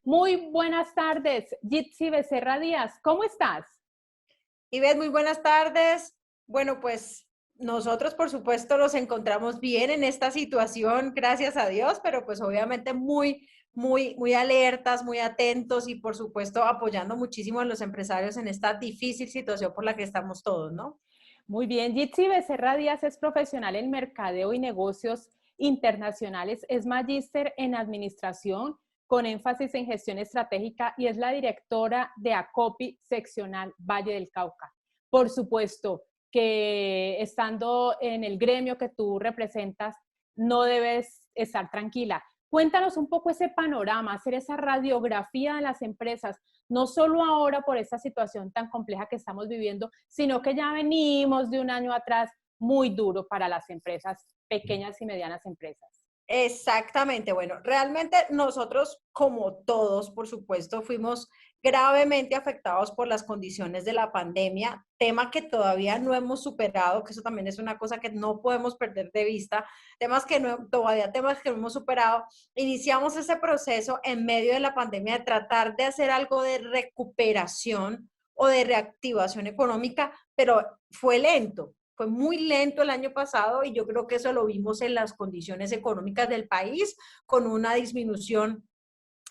Muy buenas tardes, Jitsi Becerra Díaz, ¿cómo estás? Ivette, muy buenas tardes. Bueno, pues nosotros por supuesto nos encontramos bien en esta situación, gracias a Dios, pero pues obviamente muy alertas, muy atentos y por supuesto apoyando muchísimo a los empresarios en esta difícil situación por la que estamos todos, ¿no? Muy bien, Jitsi Becerra Díaz es profesional en mercadeo y negocios internacionales, es magíster en administración con énfasis en gestión estratégica y es la directora de ACOPI seccional Valle del Cauca. Por supuesto que estando en el gremio que tú representas, no debes estar tranquila. Cuéntanos un poco ese panorama, hacer esa radiografía de las empresas, no solo ahora por esta situación tan compleja que estamos viviendo, sino que ya venimos de un año atrás muy duro para las empresas, pequeñas y medianas empresas. Exactamente, bueno, realmente nosotros, como todos, por supuesto, fuimos gravemente afectados por las condiciones de la pandemia, tema que todavía no hemos superado, que eso también es una cosa que no podemos perder de vista, temas que no hemos superado. Iniciamos ese proceso en medio de la pandemia de tratar de hacer algo de recuperación o de reactivación económica, pero fue lento. Fue muy lento el año pasado y yo creo que eso lo vimos en las condiciones económicas del país, con una disminución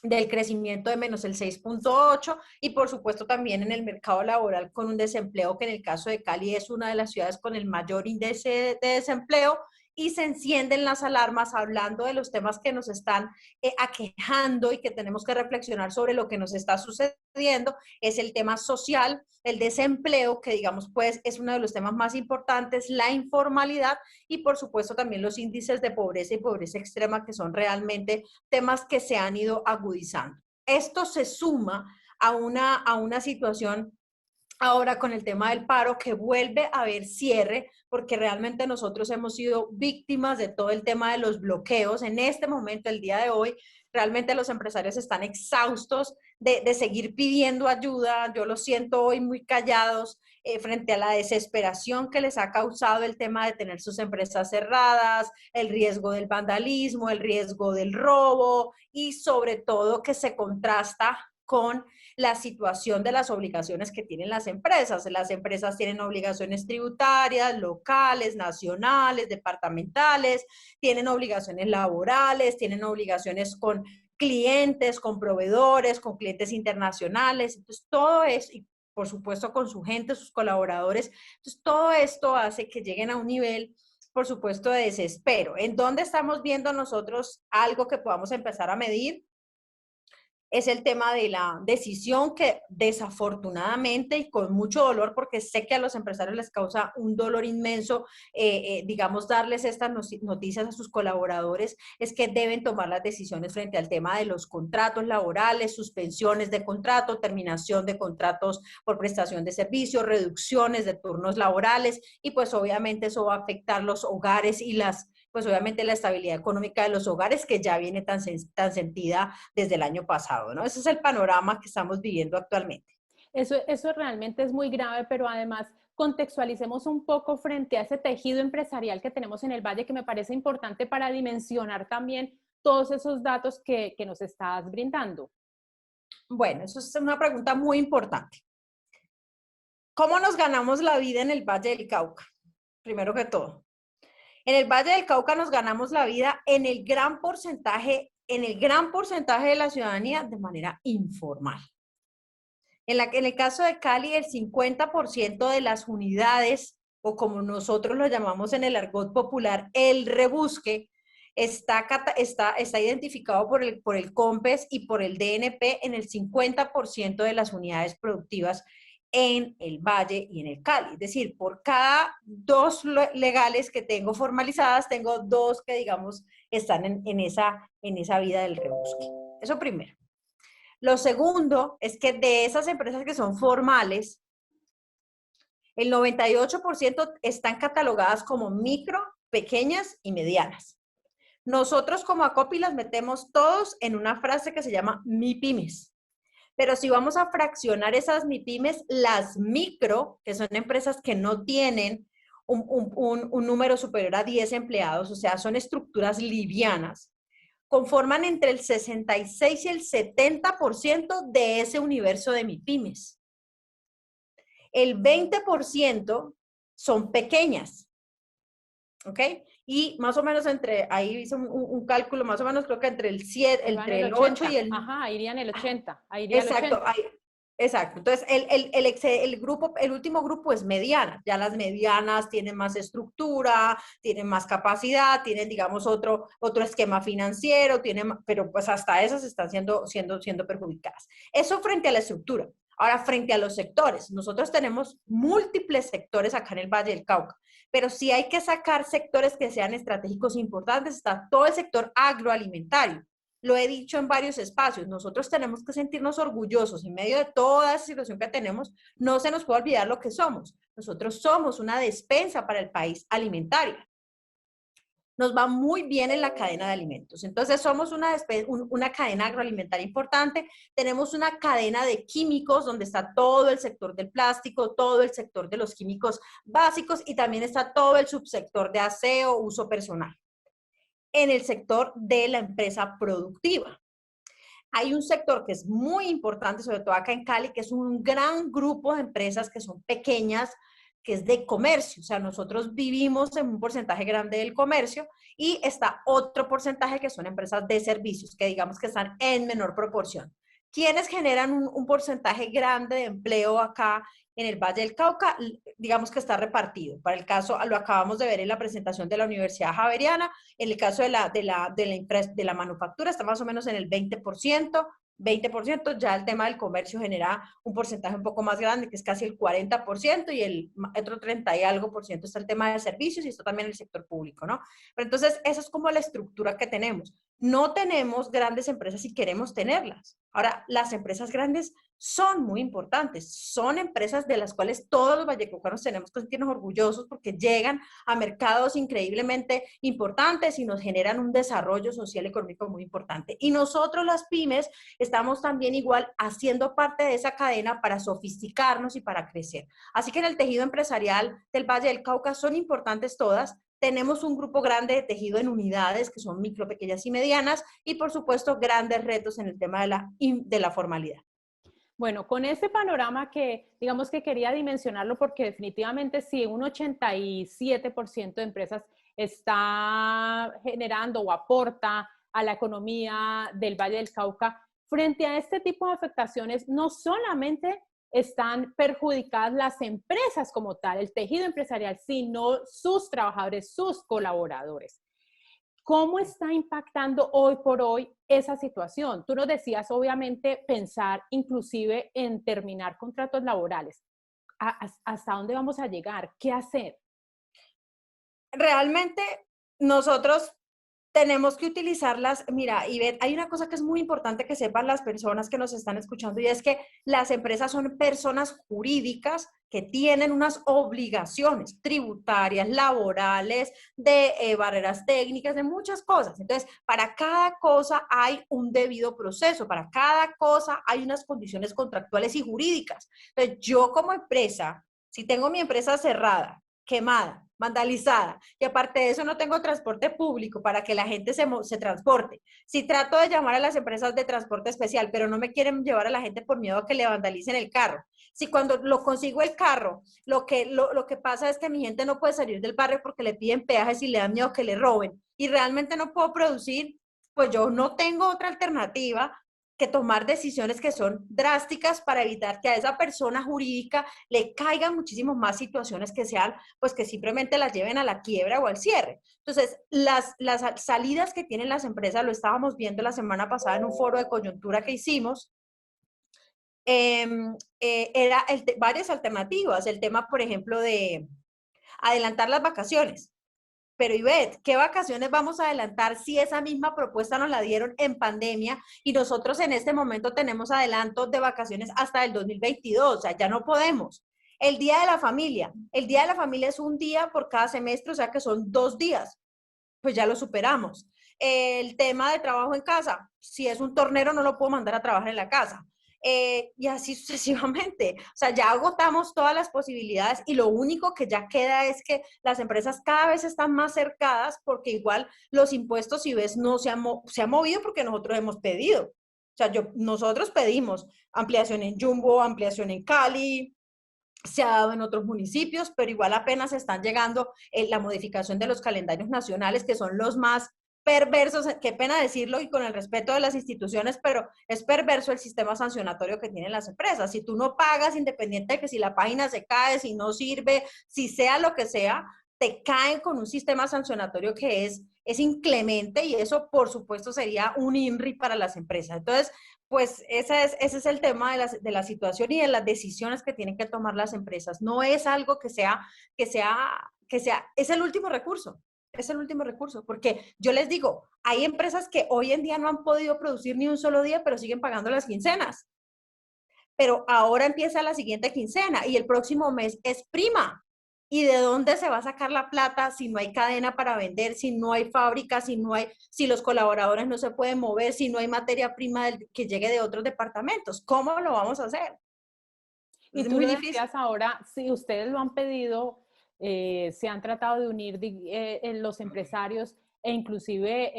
del crecimiento de menos el 6,8 y por supuesto también en el mercado laboral con un desempleo que en el caso de Cali es una de las ciudades con el mayor índice de desempleo y se encienden las alarmas hablando de los temas que nos están aquejando y que tenemos que reflexionar sobre lo que nos está sucediendo, es el tema social, el desempleo, que digamos pues es uno de los temas más importantes, la informalidad y por supuesto también los índices de pobreza y pobreza extrema que son realmente temas que se han ido agudizando. Esto se suma a una situación ahora con el tema del paro que vuelve a haber cierre, porque realmente nosotros hemos sido víctimas de todo el tema de los bloqueos. En este momento, el día de hoy, realmente los empresarios están exhaustos de seguir pidiendo ayuda. Yo los siento hoy muy callados frente a la desesperación que les ha causado el tema de tener sus empresas cerradas, el riesgo del vandalismo, el riesgo del robo y sobre todo que se contrasta con la situación de las obligaciones que tienen las empresas. Las empresas tienen obligaciones tributarias, locales, nacionales, departamentales, tienen obligaciones laborales, tienen obligaciones con clientes, con proveedores, con clientes internacionales. Entonces, todo eso, y por supuesto con su gente, sus colaboradores. Entonces, todo esto hace que lleguen a un nivel, por supuesto, de desespero. ¿En dónde estamos viendo nosotros algo que podamos empezar a medir? Es el tema de la decisión que desafortunadamente y con mucho dolor, porque sé que a los empresarios les causa un dolor inmenso, digamos, darles estas noticias a sus colaboradores, es que deben tomar las decisiones frente al tema de los contratos laborales, suspensiones de contrato, terminación de contratos por prestación de servicios, reducciones de turnos laborales y pues obviamente eso va a afectar los hogares y pues obviamente la estabilidad económica de los hogares que ya viene tan sentida desde el año pasado, ¿no? Ese es el panorama que estamos viviendo actualmente. Eso realmente es muy grave, pero además contextualicemos un poco frente a ese tejido empresarial que tenemos en el Valle, que me parece importante para dimensionar también todos esos datos que nos estás brindando. Bueno, eso es una pregunta muy importante. ¿Cómo nos ganamos la vida en el Valle del Cauca? Primero que todo. En el Valle del Cauca nos ganamos la vida en el gran porcentaje de la ciudadanía de manera informal. En el caso de Cali, el 50% de las unidades, o como nosotros lo llamamos en el argot popular, el rebusque, está identificado por el COMPES y por el DNP en el 50% de las unidades productivas en el Valle y en el Cali. Es decir, por cada dos legales que tengo formalizadas, tengo dos que, digamos, están en esa vida del rebusque. Eso primero. Lo segundo es que de esas empresas que son formales, el 98% están catalogadas como micro, pequeñas y medianas. Nosotros como Acopi las metemos todos en una frase que se llama MIPYMES. Pero si vamos a fraccionar esas MIPYMES, las micro, que son empresas que no tienen un número superior a 10 empleados, o sea, son estructuras livianas, conforman entre el 66 y el 70% de ese universo de MIPYMES. El 20% son pequeñas, ¿ok? Y más o menos ahí hice un cálculo, más o menos creo que entre el 7, entre el 8 y el... Ajá, iría en el 80, ahí iría el Exacto, 80. exacto. Entonces, el último grupo es mediana. Ya las medianas tienen más estructura, tienen más capacidad, tienen, digamos, otro esquema financiero, pero pues hasta esas están siendo perjudicadas. Eso frente a la estructura. Ahora, frente a los sectores, nosotros tenemos múltiples sectores acá en el Valle del Cauca, pero si hay que sacar sectores que sean estratégicos importantes, está todo el sector agroalimentario. Lo he dicho en varios espacios, nosotros tenemos que sentirnos orgullosos en medio de toda esa situación que tenemos, no se nos puede olvidar lo que somos. Nosotros somos una despensa para el país alimentaria. Nos va muy bien en la cadena de alimentos. Entonces somos una cadena agroalimentaria importante, tenemos una cadena de químicos donde está todo el sector del plástico, todo el sector de los químicos básicos y también está todo el subsector de aseo, uso personal. En el sector de la empresa productiva. Hay un sector que es muy importante, sobre todo acá en Cali, que es un gran grupo de empresas que son pequeñas, que es de comercio. O sea, nosotros vivimos en un porcentaje grande del comercio y está otro porcentaje que son empresas de servicios, que digamos que están en menor proporción. ¿Quiénes generan un porcentaje grande de empleo acá en el Valle del Cauca? Digamos que está repartido. Para el caso, lo acabamos de ver en la presentación de la Universidad Javeriana, en el caso de la manufactura está más o menos en el 20%, ya el tema del comercio genera un porcentaje un poco más grande, que es casi el 40%, y el otro 30 y algo por ciento está el tema de servicios, y esto también el sector público, ¿no? Pero entonces, esa es como la estructura que tenemos. No tenemos grandes empresas y queremos tenerlas. Ahora, las empresas grandes son muy importantes, son empresas de las cuales todos los vallecaucanos tenemos que sentirnos orgullosos porque llegan a mercados increíblemente importantes y nos generan un desarrollo social y económico muy importante. Y nosotros las pymes estamos también igual haciendo parte de esa cadena para sofisticarnos y para crecer. Así que en el tejido empresarial del Valle del Cauca son importantes todas. Tenemos un grupo grande de tejido en unidades que son micro, pequeñas y medianas y por supuesto grandes retos en el tema de la formalidad. Bueno, con ese panorama que digamos que quería dimensionarlo porque definitivamente si un 87% de empresas está generando o aporta a la economía del Valle del Cauca, frente a este tipo de afectaciones, no solamente están perjudicadas las empresas como tal, el tejido empresarial, sino sus trabajadores, sus colaboradores. ¿Cómo está impactando hoy por hoy esa situación? Tú nos decías, obviamente, pensar inclusive en terminar contratos laborales. ¿Hasta dónde vamos a llegar? ¿Qué hacer? Realmente nosotros tenemos que utilizarlas. Mira, Ivette, hay una cosa que es muy importante que sepan las personas que nos están escuchando y es que las empresas son personas jurídicas que tienen unas obligaciones tributarias, laborales, de barreras técnicas, de muchas cosas. Entonces, para cada cosa hay un debido proceso, para cada cosa hay unas condiciones contractuales y jurídicas. Entonces, yo como empresa, si tengo mi empresa cerrada, quemada, vandalizada, y aparte de eso no tengo transporte público para que la gente se transporte. Si trato de llamar a las empresas de transporte especial, pero no me quieren llevar a la gente por miedo a que le vandalicen el carro. Si cuando lo consigo el carro, lo que pasa es que mi gente no puede salir del barrio porque le piden peajes y le dan miedo que le roben, y realmente no puedo producir, pues yo no tengo otra alternativa que tomar decisiones que son drásticas para evitar que a esa persona jurídica le caigan muchísimas más situaciones que sean, pues que simplemente las lleven a la quiebra o al cierre. Entonces, las salidas que tienen las empresas, lo estábamos viendo la semana pasada en un foro de coyuntura que hicimos, era varias alternativas. El tema, por ejemplo, de adelantar las vacaciones. Pero Ivette, ¿qué vacaciones vamos a adelantar si esa misma propuesta nos la dieron en pandemia y nosotros en este momento tenemos adelantos de vacaciones hasta el 2022? O sea, ya no podemos. El Día de la Familia es un día por cada semestre, o sea que son 2 días. Pues ya lo superamos. El tema de trabajo en casa, si es un tornero no lo puedo mandar a trabajar en la casa. y así sucesivamente. O sea, ya agotamos todas las posibilidades y lo único que ya queda es que las empresas cada vez están más cercadas porque igual los impuestos, si ves, no se han movido porque nosotros hemos pedido. O sea, nosotros pedimos ampliación en Jumbo, ampliación en Cali, se ha dado en otros municipios, pero igual apenas están llegando la modificación de los calendarios nacionales, que son los más perversos, qué pena decirlo y con el respeto de las instituciones, pero es perverso el sistema sancionatorio que tienen las empresas. Si tú no pagas, independiente de que si la página se cae, si no sirve, si sea lo que sea, te caen con un sistema sancionatorio que es inclemente y eso, por supuesto, sería un INRI para las empresas. Entonces, pues ese es el tema de la situación y de las decisiones que tienen que tomar las empresas. No es algo es el último recurso. Es el último recurso, porque yo les digo, hay empresas que hoy en día no han podido producir ni un solo día, pero siguen pagando las quincenas. Pero ahora empieza la siguiente quincena y el próximo mes es prima. ¿Y de dónde se va a sacar la plata si no hay cadena para vender, si no hay fábrica, si los colaboradores no se pueden mover, si no hay materia prima que llegue de otros departamentos? ¿Cómo lo vamos a hacer? Y Es tú muy lo difícil. decías ahora, si ustedes lo han pedido, se han tratado de unir los empresarios e inclusive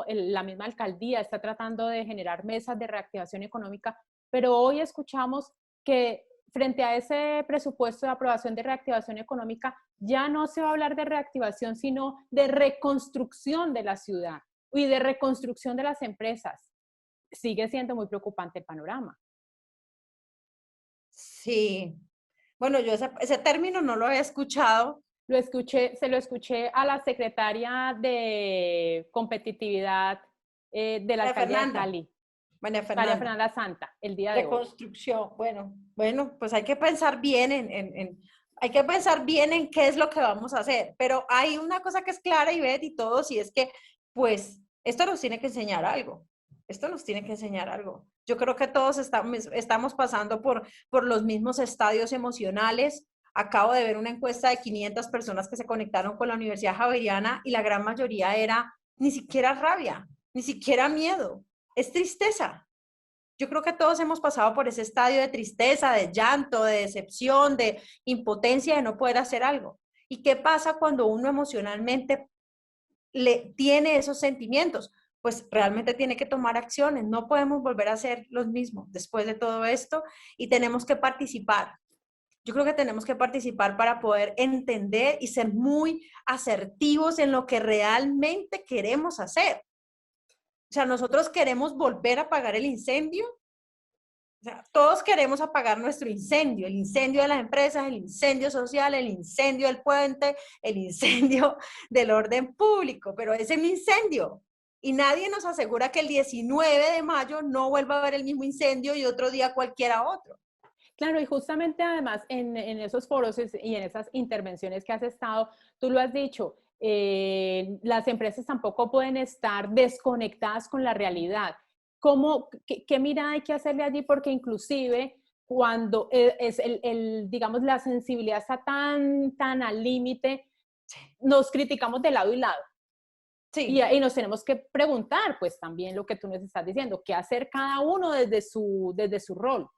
la misma alcaldía está tratando de generar mesas de reactivación económica, pero hoy escuchamos que frente a ese presupuesto de aprobación de reactivación económica ya no se va a hablar de reactivación, sino de reconstrucción de la ciudad y de reconstrucción de las empresas. Sigue siendo muy preocupante el panorama. Sí. Bueno, yo ese término no lo he escuchado. Se lo escuché a la secretaria de competitividad de la María alcaldía de Fernanda. Cali, María María Fernanda. Fernanda Santa, el día de hoy. Reconstrucción. Bueno, pues hay que pensar bien hay que pensar bien en qué es lo que vamos a hacer. Pero hay una cosa que es clara y vet y todos, y es que, pues, esto nos tiene que enseñar algo. Esto nos tiene que enseñar algo. Yo creo que todos estamos pasando por los mismos estadios emocionales. Acabo de ver una encuesta de 500 personas que se conectaron con la Universidad Javeriana y la gran mayoría era ni siquiera rabia, ni siquiera miedo, es tristeza. Yo creo que todos hemos pasado por ese estadio de tristeza, de llanto, de decepción, de impotencia de no poder hacer algo. ¿Y qué pasa cuando uno emocionalmente tiene esos sentimientos? Pues realmente tiene que tomar acciones. No podemos volver a ser los mismos después de todo esto y tenemos que participar. Yo creo que tenemos que participar para poder entender y ser muy asertivos en lo que realmente queremos hacer. O sea, nosotros queremos volver a apagar el incendio. O sea, todos queremos apagar nuestro incendio, el incendio de las empresas, el incendio social, el incendio del puente, el incendio del orden público, pero es un incendio. Y nadie nos asegura que el 19 de mayo no vuelva a haber el mismo incendio y otro día cualquiera otro. Claro, y justamente además en esos foros y en esas intervenciones que has estado, tú lo has dicho, las empresas tampoco pueden estar desconectadas con la realidad. ¿Qué mirada hay que hacerle allí? Porque inclusive cuando es digamos, la sensibilidad está tan al límite, nos criticamos de lado y lado. Sí. Y nos tenemos que preguntar, pues también lo que tú nos estás diciendo, qué hacer cada uno desde su rol.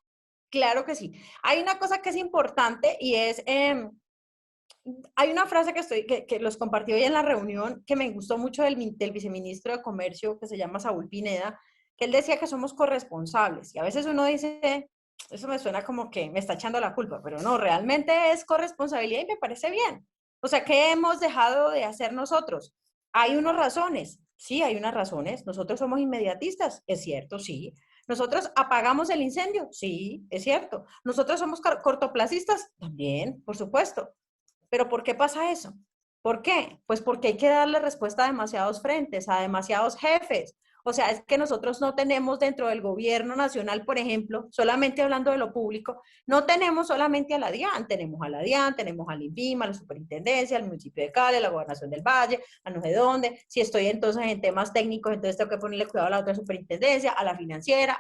Claro que sí. Hay una cosa que es importante y es, hay una frase que los compartí hoy en la reunión que me gustó mucho del viceministro de Comercio que se llama Saúl Pineda, que él decía que somos corresponsables y a veces uno dice, eso me suena como que me está echando la culpa, pero no, realmente es corresponsabilidad y me parece bien. O sea, ¿qué hemos dejado de hacer nosotros? Hay unas razones, sí, hay unas razones. Nosotros somos inmediatistas, es cierto, sí. Nosotros apagamos el incendio, sí, es cierto. Nosotros somos cortoplacistas, también, por supuesto. Pero ¿por qué pasa eso? ¿Por qué? Pues porque hay que darle respuesta a demasiados frentes, a demasiados jefes. O sea, es que nosotros no tenemos dentro del gobierno nacional, por ejemplo, solamente hablando de lo público, no tenemos solamente a la DIAN, tenemos a la DIAN, tenemos al INVIMA, a la superintendencia, al municipio de Cali, a la gobernación del Valle, a no sé dónde. Si estoy entonces en temas técnicos, entonces tengo que ponerle cuidado a la otra superintendencia, a la financiera,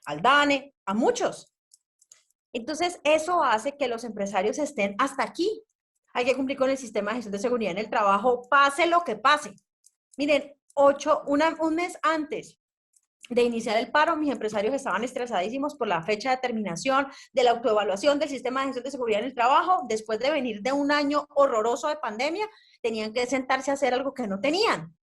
al DANE, a muchos. Entonces, eso hace que los empresarios estén hasta aquí. Hay que cumplir con el sistema de gestión de seguridad en el trabajo, pase lo que pase. Miren, un mes antes de iniciar el paro, mis empresarios estaban estresadísimos por la fecha de terminación de la autoevaluación del sistema de gestión de seguridad en el trabajo. Después de venir de un año horroroso de pandemia, tenían que sentarse a hacer algo que no tenían.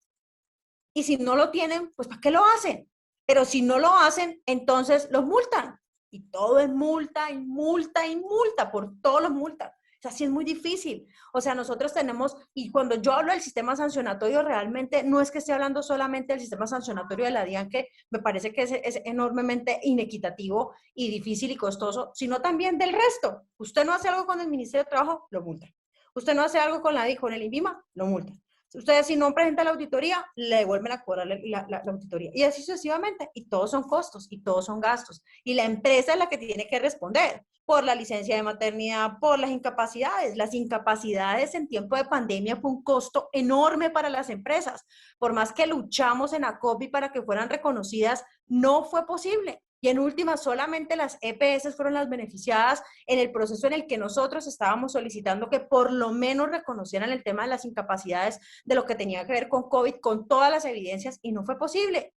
Y si no lo tienen, pues ¿para qué lo hacen? Pero si no lo hacen, entonces los multan. Y todo es multa y multa y multa, por todos los multas. O sea, sí es muy difícil. O sea, nosotros tenemos, y cuando yo hablo del sistema sancionatorio, realmente no es que esté hablando solamente del sistema sancionatorio de la DIAN, que me parece que es enormemente inequitativo y difícil y costoso, sino también del resto. Usted no hace algo con el Ministerio de Trabajo, lo multa. Usted no hace algo con con el INVIMA, lo multa. Ustedes si no presentan la auditoría, le vuelven a cobrar la auditoría. Y así sucesivamente. Y todos son costos y todos son gastos. Y la empresa es la que tiene que responder por la licencia de maternidad, por las incapacidades. Las incapacidades en tiempo de pandemia fue un costo enorme para las empresas. Por más que luchamos en ACOPI para que fueran reconocidas, no fue posible. Y en última, solamente las EPS fueron las beneficiadas en el proceso en el que nosotros estábamos solicitando que por lo menos reconocieran el tema de las incapacidades de lo que tenía que ver con COVID, con todas las evidencias, y no fue posible.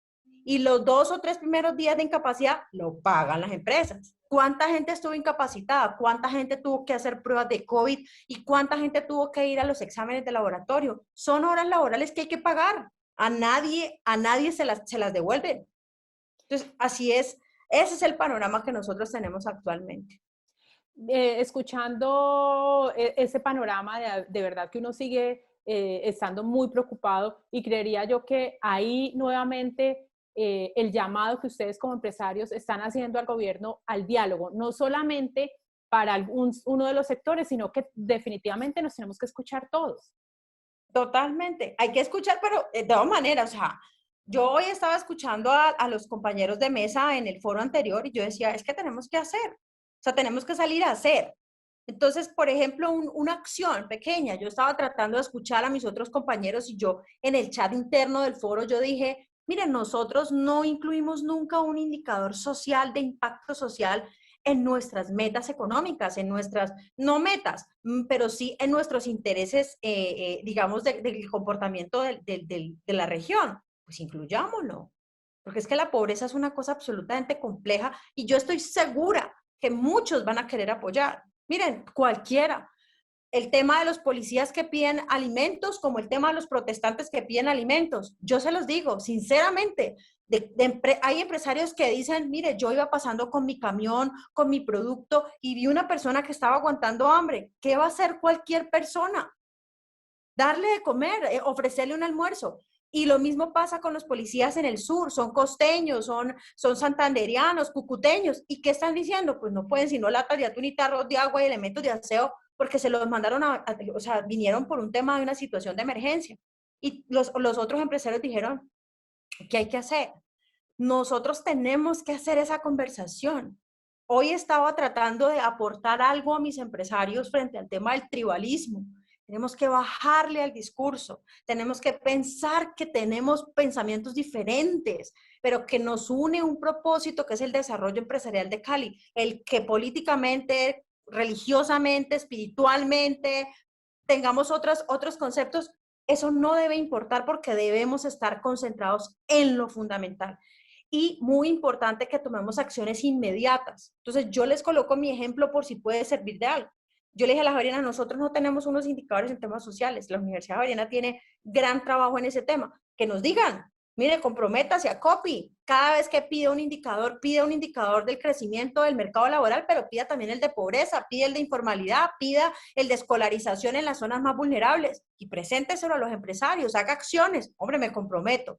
Y los 2 o 3 primeros días de incapacidad lo pagan las empresas. ¿Cuánta gente estuvo incapacitada? ¿Cuánta gente tuvo que hacer pruebas de COVID? ¿Y cuánta gente tuvo que ir a los exámenes de laboratorio? Son horas laborales que hay que pagar. A nadie se las devuelven. Entonces, así es. Ese es el panorama que nosotros tenemos actualmente. Escuchando ese panorama, de verdad que uno sigue estando muy preocupado y creería yo que ahí nuevamente el llamado que ustedes como empresarios están haciendo al gobierno al diálogo, no solamente para uno de los sectores, sino que definitivamente nos tenemos que escuchar todos. Totalmente. Hay que escuchar, pero de todas maneras, o sea, yo hoy estaba escuchando a los compañeros de mesa en el foro anterior y yo decía, es que tenemos que hacer, o sea, tenemos que salir a hacer. Entonces, por ejemplo, una acción pequeña, yo estaba tratando de escuchar a mis otros compañeros y yo en el chat interno del foro, yo dije, miren, nosotros no incluimos nunca un indicador social de impacto social en nuestras metas económicas, en nuestras, no metas, pero sí en nuestros intereses, digamos, del comportamiento de la región. Pues incluyámoslo, porque es que la pobreza es una cosa absolutamente compleja y yo estoy segura que muchos van a querer apoyar. Miren, cualquiera. El tema de los policías que piden alimentos, como el tema de los protestantes que piden alimentos. Yo se los digo, sinceramente, hay empresarios que dicen, mire, yo iba pasando con mi camión, con mi producto, y vi una persona que estaba aguantando hambre. ¿Qué va a hacer cualquier persona? Darle de comer, ofrecerle un almuerzo. Y lo mismo pasa con los policías en el sur, son costeños, son santanderianos, cucuteños. ¿Y qué están diciendo? Pues no pueden sino latas de atún y tarros de agua y elementos de aseo porque se los mandaron o sea, vinieron por un tema de una situación de emergencia. Y los otros empresarios dijeron, ¿qué hay que hacer? Nosotros tenemos que hacer esa conversación. Hoy estaba tratando de aportar algo a mis empresarios frente al tema del tribalismo. Tenemos que bajarle al discurso, tenemos que pensar que tenemos pensamientos diferentes, pero que nos une un propósito que es el desarrollo empresarial de Cali, el que políticamente, religiosamente, espiritualmente, tengamos otros conceptos, eso no debe importar porque debemos estar concentrados en lo fundamental. Y muy importante que tomemos acciones inmediatas. Entonces, yo les coloco mi ejemplo por si puede servir de algo. Yo le dije a la Javeriana, nosotros no tenemos unos indicadores en temas sociales. La Universidad Javeriana tiene gran trabajo en ese tema. Que nos digan, mire, comprométase a copy. Cada vez que pida un indicador del crecimiento del mercado laboral, pero pida también el de pobreza, pida el de informalidad, pida el de escolarización en las zonas más vulnerables y presénteselo a los empresarios, haga acciones. Hombre, me comprometo.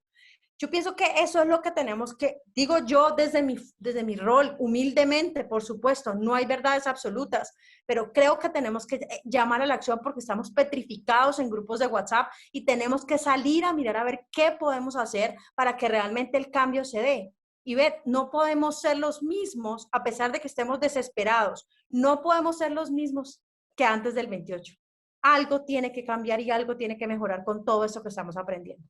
Yo pienso que eso es lo que tenemos que, digo yo desde mi rol, humildemente, por supuesto, no hay verdades absolutas, pero creo que tenemos que llamar a la acción porque estamos petrificados en grupos de WhatsApp y tenemos que salir a mirar a ver qué podemos hacer para que realmente el cambio se dé. Y ver, no podemos ser los mismos a pesar de que estemos desesperados, no podemos ser los mismos que antes del 28. Algo tiene que cambiar y algo tiene que mejorar con todo eso que estamos aprendiendo.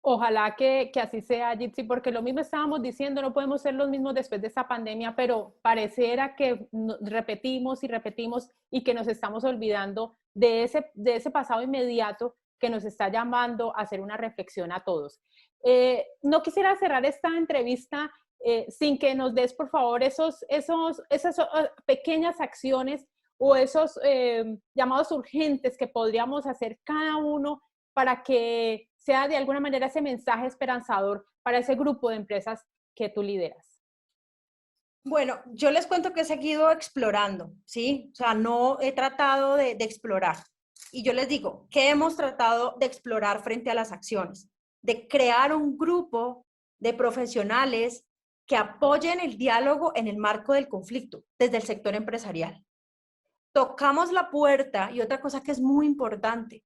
Ojalá que así sea, Jitsi, porque lo mismo estábamos diciendo, no podemos ser los mismos después de esta pandemia, pero pareciera que repetimos y repetimos y que nos estamos olvidando de ese pasado inmediato que nos está llamando a hacer una reflexión a todos. No quisiera cerrar esta entrevista sin que nos des, por favor, esas pequeñas acciones o esos llamados urgentes que podríamos hacer cada uno para que sea de alguna manera ese mensaje esperanzador para ese grupo de empresas que tú lideras. Bueno, yo les cuento que he seguido explorando, ¿sí? O sea, no he tratado de explorar. Y yo les digo, ¿qué hemos tratado de explorar frente a las acciones? De crear un grupo de profesionales que apoyen el diálogo en el marco del conflicto desde el sector empresarial. Tocamos la puerta y otra cosa que es muy importante,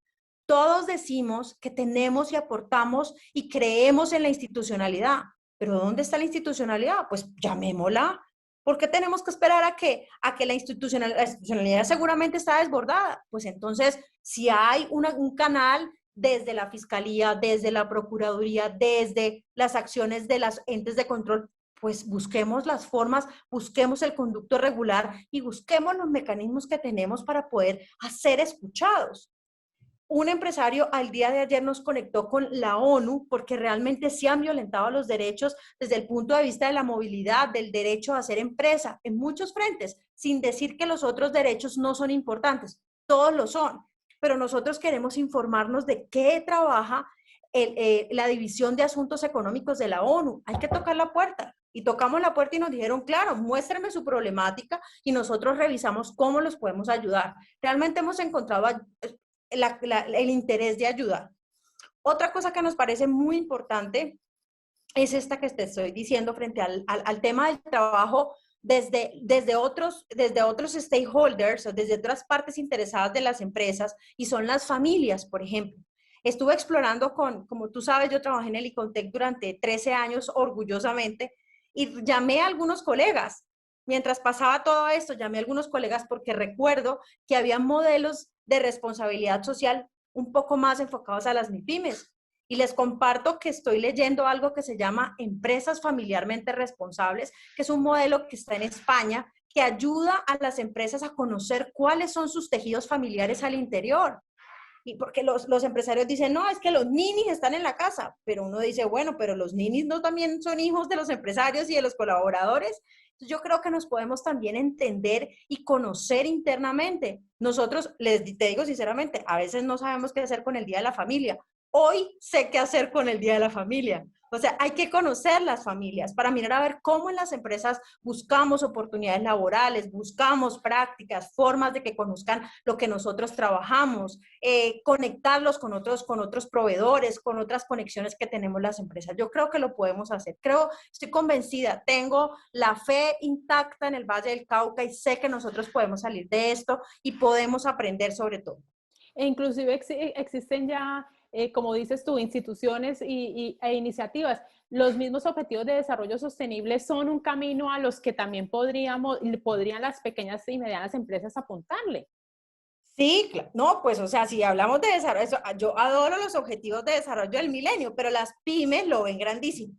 todos decimos que tenemos y aportamos y creemos en la institucionalidad, pero ¿dónde está la institucionalidad? Pues llamémosla. ¿Por qué tenemos que esperar a que la institucionalidad seguramente está desbordada? Pues entonces, si hay un canal desde la Fiscalía, desde la Procuraduría, desde las acciones de los entes de control, pues busquemos las formas, busquemos el conducto regular y busquemos los mecanismos que tenemos para poder ser escuchados. Un empresario al día de ayer nos conectó con la ONU porque realmente se han violentado los derechos desde el punto de vista de la movilidad, del derecho a hacer empresa en muchos frentes, sin decir que los otros derechos no son importantes, todos lo son, pero nosotros queremos informarnos de qué trabaja la División de Asuntos Económicos de la ONU. Hay que tocar la puerta. Y tocamos la puerta y nos dijeron, claro, muéstrenme su problemática y nosotros revisamos cómo los podemos ayudar. Realmente hemos encontrado el interés de ayudar. Otra cosa que nos parece muy importante es esta que te estoy diciendo frente al tema del trabajo desde otros stakeholders o desde otras partes interesadas de las empresas y son las familias, por ejemplo. Estuve explorando como tú sabes, yo trabajé en el Icontec durante 13 años orgullosamente y llamé a algunos colegas. Mientras pasaba todo esto, llamé a algunos colegas porque recuerdo que había modelos de responsabilidad social un poco más enfocados a las MIPYMES. Y les comparto que estoy leyendo algo que se llama Empresas Familiarmente Responsables, que es un modelo que está en España, que ayuda a las empresas a conocer cuáles son sus tejidos familiares al interior. Y porque los empresarios dicen, no, es que los ninis están en la casa, pero uno dice, bueno, pero los ninis no también son hijos de los empresarios y de los colaboradores. Entonces, yo creo que nos podemos también entender y conocer internamente. Nosotros, te digo sinceramente, a veces no sabemos qué hacer con el Día de la Familia. Hoy sé qué hacer con el Día de la Familia. O sea, hay que conocer las familias para mirar a ver cómo en las empresas buscamos oportunidades laborales, buscamos prácticas, formas de que conozcan lo que nosotros trabajamos, conectarlos con otros proveedores, con otras conexiones que tenemos las empresas. Yo creo que lo podemos hacer. Estoy convencida, tengo la fe intacta en el Valle del Cauca y sé que nosotros podemos salir de esto y podemos aprender sobre todo. E inclusive existen ya, como dices tú, instituciones e iniciativas. Los mismos objetivos de desarrollo sostenible son un camino a los que también podrían las pequeñas y medianas empresas apuntarle. Sí, no, pues, o sea, si hablamos de desarrollo, yo adoro los objetivos de desarrollo del milenio, pero las pymes lo ven grandísimo.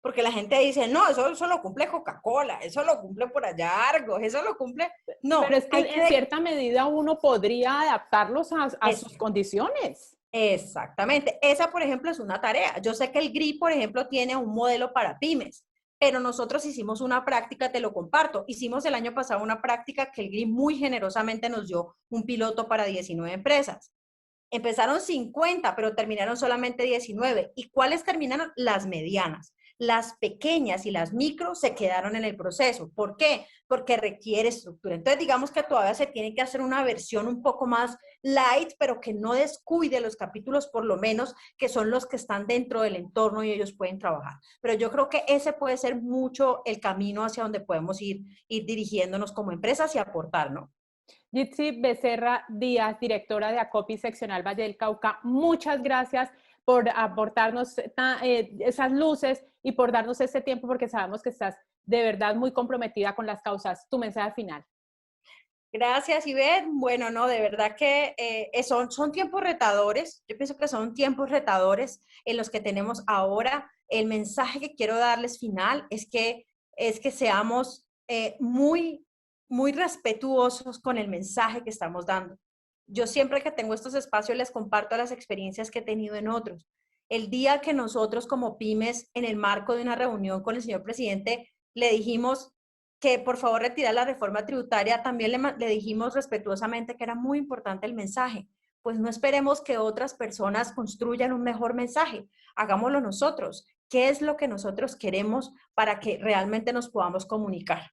Porque la gente dice, no, eso lo cumple Coca-Cola, eso lo cumple por allá Argos, eso lo cumple. No, pero es que en cierta medida uno podría adaptarlos a sus condiciones. Exactamente. Esa, por ejemplo, es una tarea. Yo sé que el GRI, por ejemplo, tiene un modelo para pymes, pero nosotros hicimos una práctica, te lo comparto. Hicimos el año pasado una práctica que el GRI muy generosamente nos dio un piloto para 19 empresas. Empezaron 50, pero terminaron solamente 19. ¿Y cuáles terminaron? Las medianas. Las pequeñas y las micro se quedaron en el proceso. ¿Por qué? Porque requiere estructura. Entonces, digamos que todavía se tiene que hacer una versión un poco más light, pero que no descuide los capítulos, por lo menos, que son los que están dentro del entorno y ellos pueden trabajar. Pero yo creo que ese puede ser mucho el camino hacia donde podemos ir dirigiéndonos como empresas y aportar, ¿no? Jitsi Becerra Díaz, directora de ACOPI Seccional Valle del Cauca, muchas gracias por aportarnos esas luces y por darnos este tiempo, porque sabemos que estás de verdad muy comprometida con las causas. Tu mensaje final. Gracias, Ivette. Bueno, no, de verdad que son tiempos retadores. Yo pienso que son tiempos retadores en los que tenemos ahora. El mensaje que quiero darles final es que seamos muy respetuosos con el mensaje que estamos dando. Yo siempre que tengo estos espacios les comparto las experiencias que he tenido en otros. El día que nosotros como pymes, en el marco de una reunión con el señor presidente, le dijimos que por favor retirara la reforma tributaria, también le dijimos respetuosamente que era muy importante el mensaje. Pues no esperemos que otras personas construyan un mejor mensaje, hagámoslo nosotros. ¿Qué es lo que nosotros queremos para que realmente nos podamos comunicar?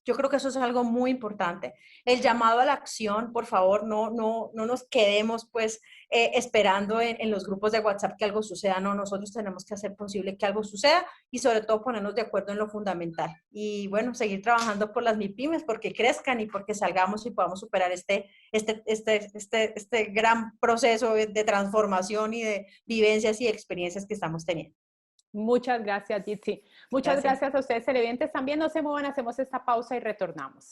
Yo creo que eso es algo muy importante. El llamado a la acción, por favor, no nos quedemos pues esperando en los grupos de WhatsApp que algo suceda. No, nosotros tenemos que hacer posible que algo suceda y sobre todo ponernos de acuerdo en lo fundamental. Y bueno, seguir trabajando por las MIPYMES porque crezcan y porque salgamos y podamos superar este gran proceso de transformación y de vivencias y experiencias que estamos teniendo. Muchas gracias, Jitsi. Muchas Gracias. gracias a ustedes, televidentes. También no se muevan, hacemos esta pausa y retornamos.